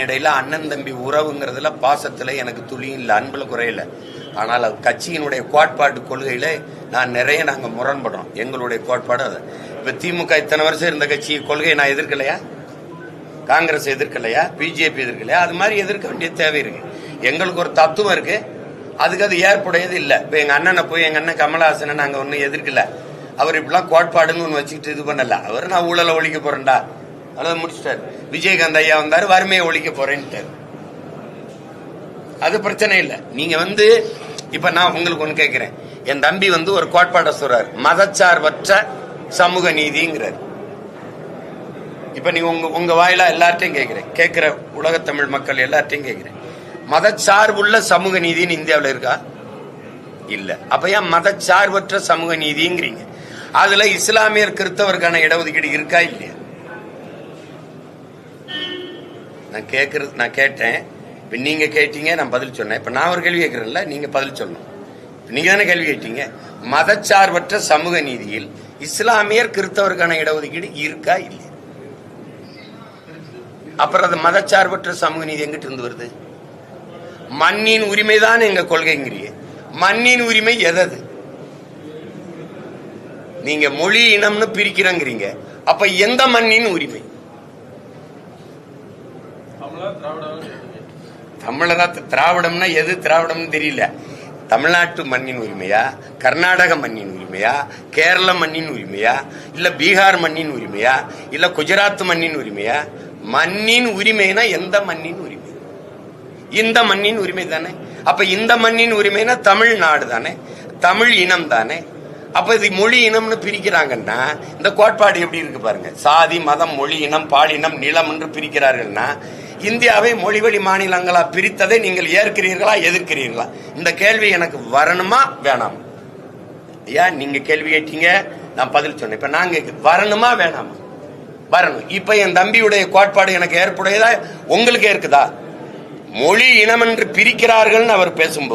இடையில அண்ணன் தம்பி உறவுங்கிறதுல பாசத்துல எனக்கு துளியும் இல்லை, அன்புல குறையில. ஆனால் கட்சியினுடைய கோட்பாட்டு கொள்கையில நாங்க முரண்படுறோம். எங்களுடைய கோட்பாடு அது. இப்ப திமுக இத்தனை வருஷம் இருந்த கட்சி கொள்கையை நான் எதிர்க்கலையா? காங்கிரஸ் எதிர்க்கலையா? பிஜேபி எதிர்க்கலையா? அது மாதிரி எதிர்க்க வேண்டிய தேவை இருக்கு. எங்களுக்கு ஒரு தத்துவம் இருக்கு, அதுக்கு அது ஏற்புடையது இல்லை. இப்ப எங்க அண்ணனை போய் எங்க அண்ணன் கமலஹாசனை நாங்க ஒன்னும் எதிர்க்கல. அவர் இப்பெல்லாம் கோட்பாடுன்னு ஒன்று வச்சுக்கிட்டு இது பண்ணல. அவர் நான் ஊழலை ஒழிக்க போறேன்டா அவ்வளவு முடிச்சிட்டாரு. விஜயகாந்த் ஐயா வந்தாரு, வறுமையை ஒழிக்க போறேன்ட்டு. அது பிரச்சனை இல்லை. நீங்க இப்ப நான் உங்களுக்கு ஒண்ணு கேட்கிறேன். என் தம்பி ஒரு கோட்பாட சொல்றாரு, மதச்சார்பற்ற சமூக நீதிங்கிறார். இப்ப நீங்க உங்க வாயிலா எல்லார்ட்டையும் கேட்கிற உலக தமிழ் மக்கள் எல்லார்ட்டையும் கேட்கிறேன், மதச்சார்புள்ள சமூக நீதினு இந்தியாவில் இருக்கா? இல்ல. அப்ப ஏன் மதச்சார்பற்ற சமூக நீதிங்கிறீங்க? அதுல இஸ்லாமியர் கிறிஸ்தவருக்கான இடஒதுக்கீடு இருக்கா இல்லையா? நான் கேட்டேன். இப்ப நீங்க கேட்டீங்க, நான் பதில் சொன்னேன். இப்ப நான் ஒரு கேள்வி கேட்கிறேன்ல, நீங்க பதில் சொல்லணும். நீங்க தானே கேள்வி கேட்டீங்க. மதச்சார்பற்ற சமூக நீதியில் இஸ்லாமியர் கிறிஸ்தவருக்கான இடஒதுக்கீடு இருக்கா இல்லையா? அப்புறம் அது மதச்சார்பற்ற சமூக நீதி எங்கிட்டு இருந்து வருது? மண்ணின் உரிமை தான் எங்க கொள்கைங்கிறீங்க. மண்ணின் உரிமை எதது? நீங்க மொழி இனம்னு பிரிக்கிறங்கிறீங்க. அப்ப எந்த மண்ணின் உரிமை? தமிழக திராவிடம்னா எது திராவிடம்னு தெரியல. தமிழ்நாட்டு மண்ணின் உரிமையா, கர்நாடக மண்ணின் உரிமையா, கேரள மண்ணின் உரிமையா, இல்ல பீகார் மண்ணின் உரிமையா, இல்ல குஜராத் மண்ணின் உரிமையா? மண்ணின் உரிமைனா எந்த மண்ணின் உரிமை? இந்த மண்ணின் உரிமை தானே. அப்ப இந்த மண்ணின் உரிமைனா தமிழ்நாடு தானே, தமிழ் இனம் தானே. அப்ப இது மொழி இனம்னு பிரிக்கிறாங்கன்னா இந்த கோட்பாடு எப்படி இருக்கு பாருங்க. சாதி, மதம், மொழி இனம், பாலினம், நிலம் என்று பிரிக்கிறார்கள்னா இந்தியாவை மொழிவழி மாநிலங்களா பிரித்ததை நீங்கள் ஏற்கிறீர்களா எதிர்க்கிறீர்களா? இந்த கேள்வி எனக்கு வரணுமா வேணாமா? ஏன் நீங்க கேள்வி கேட்டீங்க, நான் பதில் சொன்னேன். இப்ப நாங்க வரணுமா வேணாமா? வரணும். இப்ப என் தம்பியுடைய கோட்பாடு எனக்கு ஏற்புடையதா உங்களுக்கு இருக்குதா? மொழி இனம் என்று பிரிக்கிறார்கள் அவர் பேசும்போது